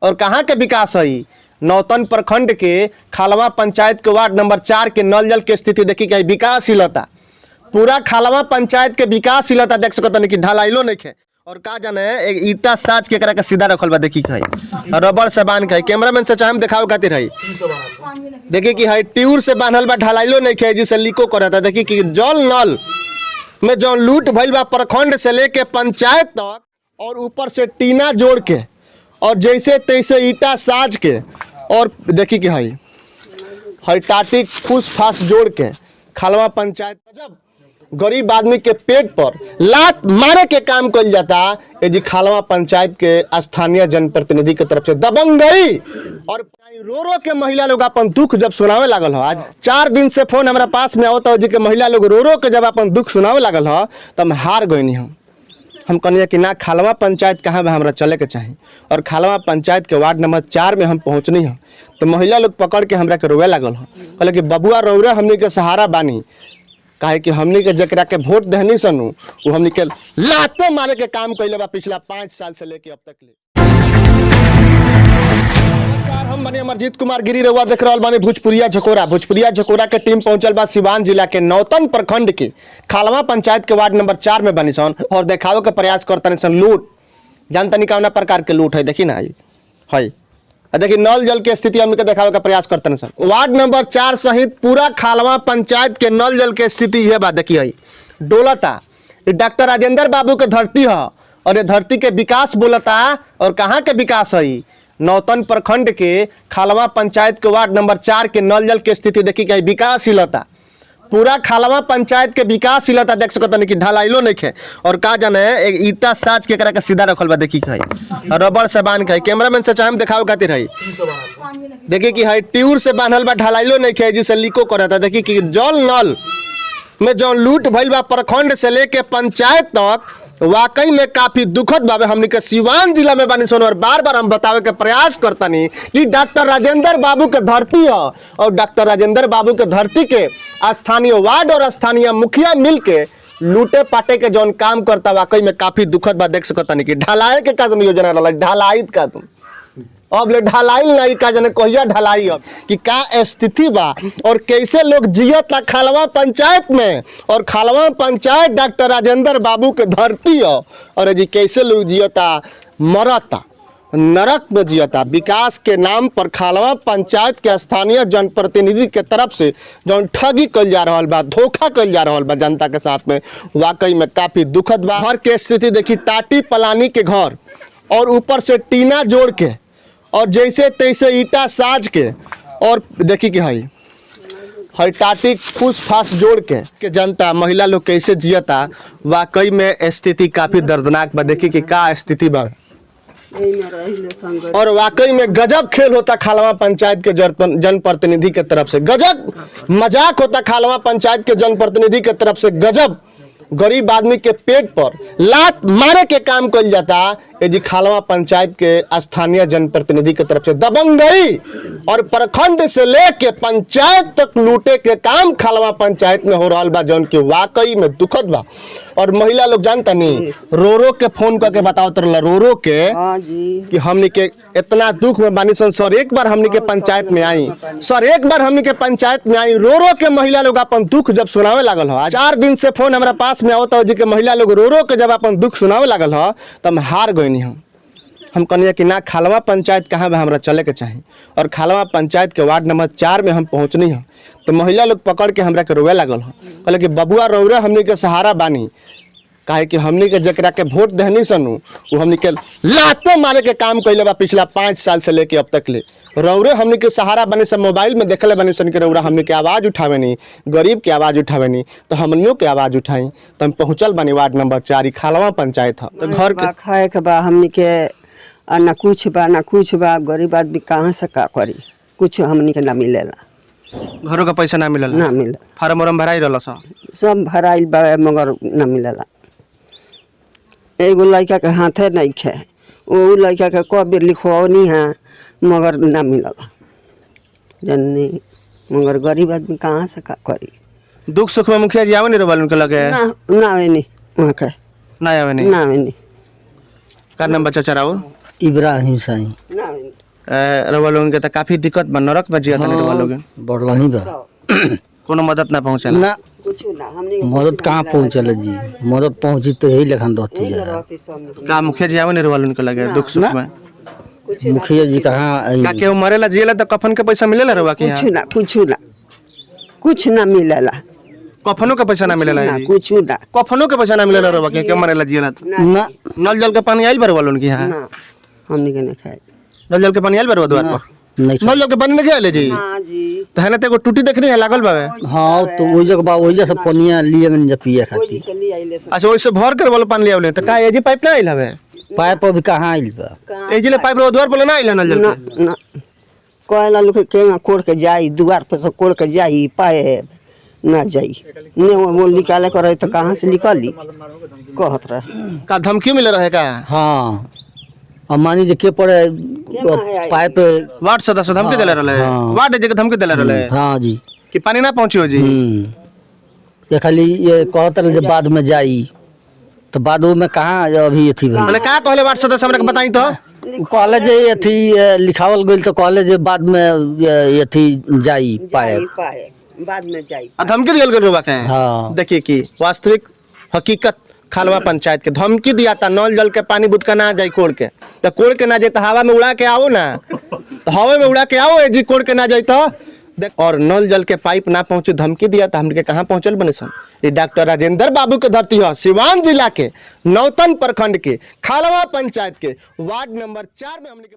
और कहाँ के विकास है। नौतन प्रखंड के खालवा पंचायत के वार्ड नंबर 4 के नल जल के स्थिति देखी के विकासशीलता, पूरा खालवा पंचायत के विकासशीलता देख सकत नहीं कि ढलाइलो नहीं है। और का जाने एक ईटा साज के करा के सीधा रखल बा देखी है, रबड़ से बांध के। कैमरामैन से चाहे दिखाओ खातिर है, देखिए कि है ट्यूर से बांधल बा, ढलाइलो नहीं है जिसे लीको करता। देखिए कि जल नल में जो लूट भइल बा प्रखंड से लेके पंचायत तक, और ऊपर से टीना जोड़ के और जैसे तैसे ईटा साज के, और देखी कि है टाटी फूस फास जोड़ के खालवा पंचायत जब गरीब आदमी के पेट पर लात मारे के काम कल जाता। ये जी खालवा पंचायत के स्थानीय जनप्रतिनिधि के तरफ से दबंगई और रो रो के महिला लोग अपन दुख जब सुनावे लागल हो। आज 4 दिन से फोन हमारा पास में आवता जी के महिला लोग रो रो के जब अपन दुख सुनावे लागल हो, तब हार गई हम कहनी कि ना खालवा पंचायत कहाँ में हमरा चले के चाहिए। और खालवा पंचायत के वार्ड नंबर 4 में हम पहुँचनी है, तो महिला लोग पकड़ के हमरा के रोवे लागल हो। कहले कि बबुआ रौरे हमनी के सहारा बानी, काहे कि हमनी के जकरा के वोट देहनी सनु वो हमनी के लाते मारे के काम कैले बा पिछला 5 साल से लेके अब तक ले। नमस्कार, हम बने अमरजीत कुमार गिरी, रहुआ देख रहा बानी भोजपुरिया झकोरा। भोजपुरिया झकोरा के टीम पहुंचल बा सिवान जिला के नौतन प्रखंड के खालवा पंचायत के वार्ड नंबर 4 में बनी सन और देखावे के प्रयास करतनी सन लूट। जानतनी कौना प्रकार के लूट है, देखी ना है देखिए नल जल के स्थिति हमके देखावे का प्रयास करते हैं सर। वार्ड नंबर 4 सहित पूरा खालवा पंचायत के नल जल के स्थिति यह बात देखिए डोलता। डॉक्टर राजेंद्र बाबू के धरती है और ये धरती के विकास बोलता। और कहाँ के विकास है, नौतन प्रखंड के खालवा पंचायत के वार्ड नंबर 4 के नल जल के स्थिति देखी के विकासशीलता, पूरा खालवा पंचायत के विकासशीलता देख सकत नहीं कि ढलाइलो नहीं है। और का जाने एक ईटा साज के करा के सीधा रखल बा देखी है, रबड़ से बांध के। कैमरामैन से चाहे दिखाओ खातिर है, देखिए कि है ट्यूर से बांधल बा, ढलाइलो नहीं है जिसे लीको करता। देखिए कि जल नल में जो लूट भइल बा प्रखंड से लेके पंचायत तक, वाकई में काफी दुखद बाबे हमनी के सिवान जिला में बनी सन। और बार बार हम बतावे के प्रयास करतनी कि डॉक्टर राजेंद्र बाबू के धरती है और डॉक्टर राजेंद्र बाबू के धरती के स्थानीय वार्ड और स्थानीय मुखिया मिल के लूटे पाटे के जौन काम करता, वाकई में काफी दुखद बा। देख सकतनी कि ढलाई के का तुम योजना रहा, ढलाई का तुम अब ले ढलाई नहीं का जाने कहिया ढलाई अब कि का स्थिति बा और कैसे लोग जियता खालवा पंचायत में। और खालवा पंचायत डॉक्टर राजेंद्र बाबू के धरती है और जी कैसे लोग जियता, मरता, नरक में जियता। विकास के नाम पर खालवा पंचायत के स्थानीय जनप्रतिनिधि के तरफ से जौन ठगी कल जा रहा बा, धोखा कल जा रहा बा जनता के साथ में, वाकई में काफी दुखद बा। घर के स्थिति देखी, टाटी पलानी के घर और ऊपर से टीना जोड़ के और जैसे तैसे ईटा साज के, और देखी कि है टाटी फूस फास जोड़ के जनता महिला लोग कैसे जियता, वाकई में स्थिति काफी दर्दनाक बा। देखी कि का स्थिति बा और वाकई में गजब खेल होता खालवा पंचायत के जनप्रतिनिधि के तरफ से, गजब मजाक होता खालवा पंचायत के जनप्रतिनिधि के तरफ से। गजब गरीब आदमी के पेट पर लात मारे के काम कल जाता। ये जी खालवा पंचायत के स्थानीय जनप्रतिनिधि के तरफ से दबंगई और प्रखंड से लेके पंचायत तक लूटे के काम खालवा पंचायत में हो रहा बा, जौन की वाकई में दुखद बा। और महिला लोग जानता नहीं रो रो के फोन करके बताओ तरला, रो रो के कि हमनी के इतना दुख में बानी सन। सर एक बार हमनी के पंचायत में आई, सर एक बार हमनी के पंचायत में आई, रो रो के महिला लोग अपन दुख जब सुनावे लागल हो। 4 दिन से फोन हमारा पास में आवता जी के महिला लोग रो रो के जब अपन दुख सुनावे लागल हो, तब हार गई हम कहनी कि ना खालवा पंचायत कहाँ में हमरा चले के चाहिए। और खालवा पंचायत के वार्ड नंबर 4 में हम पहुँचनी है, तो महिला लोग पकड़ के हमरा के रोवे लागल हो। कहले कि बबुआ रौरे हमनी के सहारा बानी, काहे कि हमनी के जकरा के वोट देहनी सनु वो हमनी के लाते मारे के काम कैले बा पिछला 5 साल से लेके अब तक ले। रौरे हमनी के सहारा बने सब मोबाइल में देखले बने सन के रौरा हमनी के आवाज़ उठावे नहीं, गरीब के आवाज़ उठावे नहीं, तो हमनियों के आवाज़ उठाई। तो हम पहुँचल बनी वार्ड नंबर 4 खालवा पंचायत है। तो घर के खाए के बा हमनी के ना कुछ बा ना कुछ बा, गरीब आदमी कहाँ से का करी, कुछ हमनी के ना मिलेला, घरों का पैसा ना मिलल, ना मिले, फार्म वार्म भराई रहल सब भराइल बा मगर ना मिलेला। एगो लड़का के हाथे नहीं खे, वो लड़का के कब लिखवानी है मगर ना मिलला जननी, मगर गरीब आदमी कहाँ से का करी। दुख सुख में मुखिया जी आवे नहीं रोबल उनके लगे ना आवे नहीं, वहाँ के ना आवे नहीं, ना आवे नहीं। का नाम बच्चा चराओ इब्राहिम साईं ना रउआ लोगन के त काफी दिक्कत बा, नरक में जिया तनी रउआ लोगन, बढ़लही बा कोनो मदद ना पहुंचेला। ना कुछ ना हमने मदद कहाँ पहुँचल जी, मदद पहुँची तो यही लेखन रहती है। रहती सब का मुखिया जी आवे नहीं रउआ लोगन के लगे दुख सुख में? कुछ मुखिया जी कहाँ का केहू मरेला जिएला त कफन के पैसा मिलेला रउआ के यहाँ? कुछ ना मिलेला कफनों के पैसा ना मिलेला है जी? कुछ ना कफनों के पैसा ना मिलेला रउआ के केहू मरेला जिएला त? ना नल जल के पानी आइल बा रउआ लोगन के यहाँ? ना हमने के नहीं खाए नल जल के पानी आइल बा रउआ द्वार पर? नहीं नल जल के पानी नहीं आइले जी? हाँ जी तो है ना ते एगो टूटी देखनी है लागल बावे? हाँ तो वही जगह बा, वही जगह से पनिया लिए जा पिए खाती। चली आइले सब अच्छा वैसे भर कर वाला पानी ले आवले त का एजी पाइप ना आइल हवे? पाइप अभी कहाँ आइल बा? एजिले पाइप रउआ द्वार पर ना आइल नल जल ना के? ना कहला लोग के कोड़ के जाई दुआर पर से कोड़ के जाई पाए ना जाई ने वो निकाले करे तो कहाँ से निकाली कहत रहे का धमकी मिले रहे का? हाँ अब मानी जे के पड़े पाइप। वार्ड सदस्य धमकी देले रहे? हाँ। वार्ड जे के धमकी देले रहे हाँ जी। कि पानी ना पहुंचियो जी? ये खाली ये कहत रहे जे बाद में जाई, तो बाद में कहाँ अभी अथी भइल। माने का कहले वार्ड सदस्य हमरा के बताई तो? कहले जे अथी लिखावल गइल तो कहले जे बाद में अथी जाई पाइप। पाए बाद में जाई आ धमकी दियल गेल रउआ के? हाँ। देखिए कि वास्तविक हकीकत खालवा पंचायत के धमकी दिया था नल जल के पानी बुदका ना जाई कोड़ के, तो कोड़ के ना जाए तो हवा में उड़ा के आओ ना, तो हवा में उड़ा के आओ जी कोड़ के ना जाए तो देख। और नल जल के पाइप ना पहुंचे धमकी दिया था हमके कहाँ पहुंचल बने सन? ये डॉक्टर राजेंद्र बाबू के धरती है, सिवान जिला के नौतन प्रखंड के खालवा पंचायत के वार्ड नंबर 4 में हमने के